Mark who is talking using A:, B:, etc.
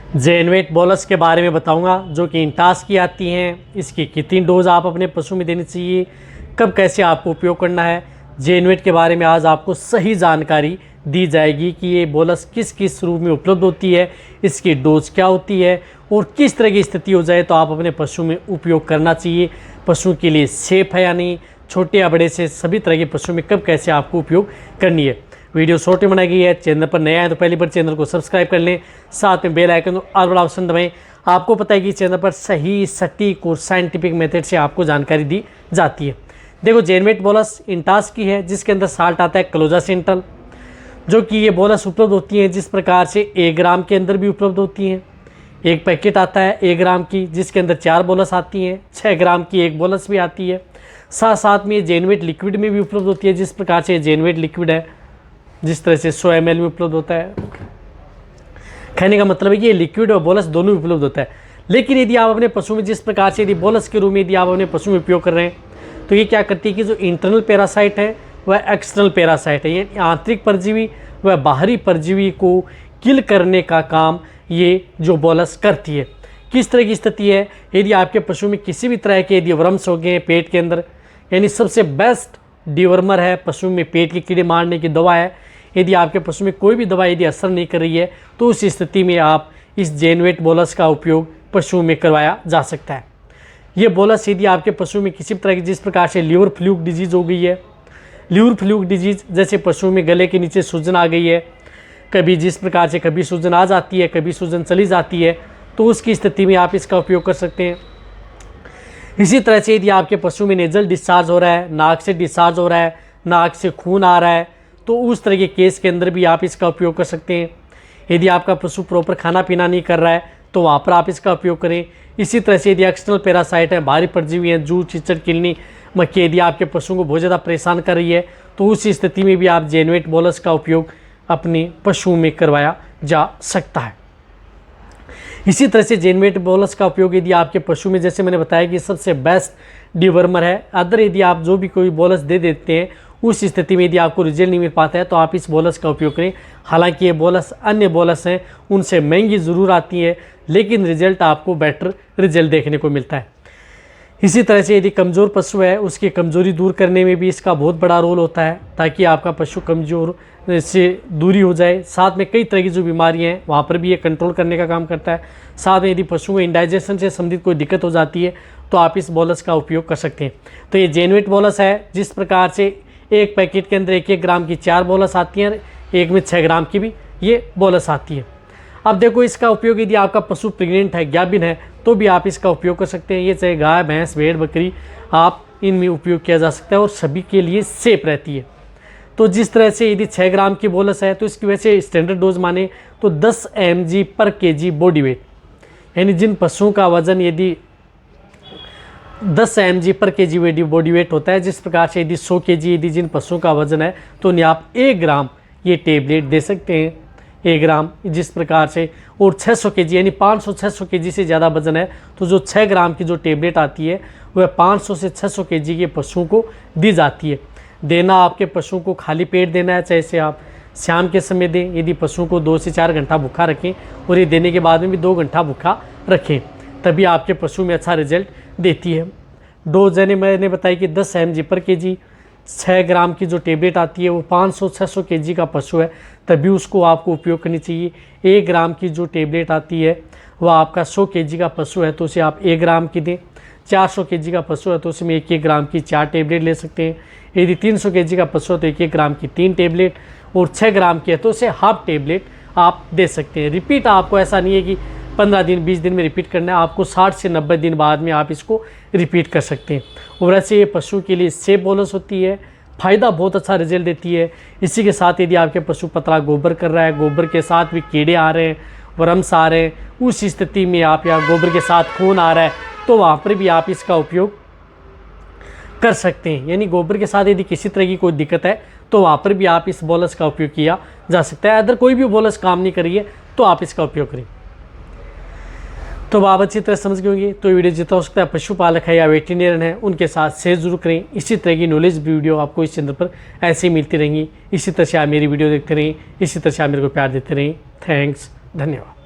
A: जेनवेट bolus के बारे में बताऊंगा जो कि इंटास की आती हैं, इसकी कितनी डोज आप अपने पशु में देनी चाहिए, कब कैसे आपको उपयोग करना है। जेनवेट के बारे में आज आपको सही जानकारी दी जाएगी कि ये बोलस किस किस रूप में उपलब्ध होती है, इसकी डोज क्या होती है और किस तरह की स्थिति हो जाए तो आप अपने पशु में उपयोग करना चाहिए, पशु के लिए सेफ है या नहीं, छोटे या बड़े से सभी तरह के पशु में कब कैसे आपको उपयोग करनी है। वीडियो शॉर्ट में बनाई गई है। चैनल पर नया है तो पहली बार चैनल को सब्सक्राइब कर लें, साथ में बेल आइकन और बड़ा ऑप्शन दबाएं। आपको पता है कि चैनल पर सही सटीक और साइंटिफिक मेथड से आपको जानकारी दी जाती है। देखो, जेनवेट बोलस इंटास की है जिसके अंदर साल्ट आता है क्लोजासिंटल, जो कि ये बोलस उपलब्ध होती है जिस प्रकार से 1 ग्राम के अंदर भी उपलब्ध होती हैं। एक पैकेट आता है 1 ग्राम की जिसके अंदर 4 बोलस आती हैं, 6 ग्राम की 1 बोलस भी आती है। साथ साथ में ये जेनवेट लिक्विड में भी उपलब्ध होती है जिस प्रकार से जेनवेट लिक्विड है, जिस तरह से 100 ml में उपलब्ध होता है। कहने का मतलब है कि ये लिक्विड और बोलस दोनों में उपलब्ध होता है। लेकिन यदि आप अपने पशु में जिस प्रकार से यदि बोलस के रूप में यदि आप अपने पशु में उपयोग कर रहे हैं तो ये क्या करती है कि जो इंटरनल पैरासाइट है वह एक्सटर्नल पैरासाइट है, यानी आंतरिक परजीवी वह बाहरी परजीवी को किल करने का काम ये जो बोलस करती है। किस तरह की स्थिति है, यदि आपके पशु में किसी भी तरह के यदि वर्म्स हो गए पेट के अंदर, यानी सबसे बेस्ट डिवर्मर है पशु में पेट के कीड़े मारने की दवा है। यदि आपके पशु में कोई भी दवा यदि असर नहीं कर रही है तो उस स्थिति में आप इस जेनवेट बोलस का उपयोग पशु में करवाया जा सकता है। ये बोलस यदि आपके पशु में किसी तरह की जिस प्रकार से लीवर फ्लूक डिजीज़ हो गई है, लीवर फ्लूक डिजीज़ जैसे पशु में गले के नीचे सूजन आ गई है, कभी जिस प्रकार से कभी सूजन आ जाती है कभी सूजन चली जाती है, तो उसकी स्थिति में आप इसका उपयोग कर सकते हैं। इसी तरह से यदि आपके पशु में नेजल डिस्चार्ज हो रहा है, नाक से डिस्चार्ज हो रहा है, नाक से खून आ रहा है, तो उस तरह के केस के अंदर भी आप इसका उपयोग कर सकते हैं। यदि आपका पशु प्रॉपर खाना पीना नहीं कर रहा है तो वहाँ पर आप इसका उपयोग करें। इसी तरह से यदि एक्सटर्नल पैरासाइट है, बाहरी परजीवी हैं, जू चिचड़ किलनी मक्खी यदि आपके पशु को बहुत ज़्यादा परेशान कर रही है तो उस स्थिति में भी आप जेनवेट बोलस का उपयोग अपने पशु में करवाया जा सकता है। इसी तरह से जेनवेट बोलस का उपयोग यदि आपके पशु में, जैसे मैंने बताया कि सबसे बेस्ट डिवर्मर है, अदर यदि आप जो भी कोई बोलस दे देते हैं उस स्थिति में यदि आपको रिजल्ट नहीं मिल पाता है तो आप इस बोलस का उपयोग करें। हालांकि ये बोलस अन्य बोलस हैं उनसे महंगी ज़रूर आती है लेकिन रिजल्ट आपको बेटर रिजल्ट देखने को मिलता है। इसी तरह से यदि कमज़ोर पशु है उसकी कमज़ोरी दूर करने में भी इसका बहुत बड़ा रोल होता है ताकि आपका पशु कमज़ोर से दूरी हो जाए। साथ में कई तरह की जो बीमारियां हैं वहाँ पर भी ये कंट्रोल करने का काम करता है। साथ में यदि पशु में इंडाइजेशन से संबंधित कोई दिक्कत हो जाती है तो आप इस बोलस का उपयोग कर सकते हैं। तो ये जेनवेट बोलस है जिस प्रकार से एक पैकेट के अंदर 1-1 ग्राम की 4 बोलस आती हैं, एक में 6 ग्राम की भी ये बोलस आती है। अब देखो, इसका उपयोग यदि आपका पशु प्रेग्नेंट है, गाभिन है, तो भी आप इसका उपयोग कर सकते हैं। ये चाहे गाय भैंस भेड़ बकरी आप इनमें उपयोग किया जा सकता है और सभी के लिए सेफ रहती है। तो जिस तरह से यदि 6 ग्राम की बोलस है तो इसकी वजह से स्टैंडर्ड डोज माने तो 10 mg पर kg बॉडी वेट, यानी जिन पशुओं का वजन यदि 10 mg पर kg बॉडी वेट होता है, जिस प्रकार से यदि 100 kg यदि जिन पशुओं का वजन है तो उन्हें आप 1 ग्राम ये टेबलेट दे सकते हैं, 1 ग्राम जिस प्रकार से। और 600 kg यानी 500-600 kg से ज़्यादा वजन है तो जो 6 ग्राम की जो टेबलेट आती है वह 500 से 600 kg के पशुओं को दी जाती है। देना आपके पशुओं को खाली पेट देना है, चाहे से आप शाम के समय दें यदि पशुओं को 2 से 4 घंटा भूखा रखें और ये देने के बाद में भी 2 घंटा भूखा रखें, तभी आपके पशु में अच्छा रिजल्ट देती है। डोज मैंने बताया कि 10 mg पर kg, 6 ग्राम की जो टेबलेट आती है वो 500-600 kg का पशु है तभी उसको आपको उपयोग करनी चाहिए। 1 ग्राम की जो टेबलेट आती है वह आपका 100 kg का पशु है तो उसे आप 1 ग्राम की दें। 400 kg का पशु है तो उसमें 1-1 ग्राम की 4 टेबलेट ले सकते हैं। यदि 300 kg का पशु है तो 1-1 ग्राम की 3 टेबलेट और 6 ग्राम की है तो उसे हाफ टेबलेट आप दे सकते हैं। रिपीट आपको ऐसा नहीं है कि 15 दिन 20 दिन में रिपीट करना है, आपको 60 से 90 दिन बाद में आप इसको रिपीट कर सकते हैं। और ऐसे ये पशु के लिए सेफ बोलस होती है, फ़ायदा बहुत अच्छा रिजल्ट देती है। इसी के साथ यदि आपके पशु पतला गोबर कर रहा है, गोबर के साथ भी कीड़े आ रहे हैं, वर्म्स आ रहे हैं, उस स्थिति में आप या गोबर के साथ खून आ रहा है तो वहाँ पर भी आप इसका उपयोग कर सकते हैं। यानी गोबर के साथ यदि किसी तरह की कोई दिक्कत है तो वहाँ पर भी आप इस बोलस का उपयोग किया जा सकता है। अगर कोई भी बोलस काम नहीं कर रही है तो आप इसका उपयोग करें। तो आप अच्छी तरह समझ गए होंगे। तो वीडियो जितना हो सकता है पशुपालक है या वेटेरियन है उनके साथ शेयर जरूर करें। इसी तरह की नॉलेज वीडियो आपको इस चैनल पर ऐसे ही मिलती रहेंगी। इसी तरह से आप मेरी वीडियो देखते रहें, इसी तरह से आप मेरे को प्यार देते रहें। थैंक्स, धन्यवाद।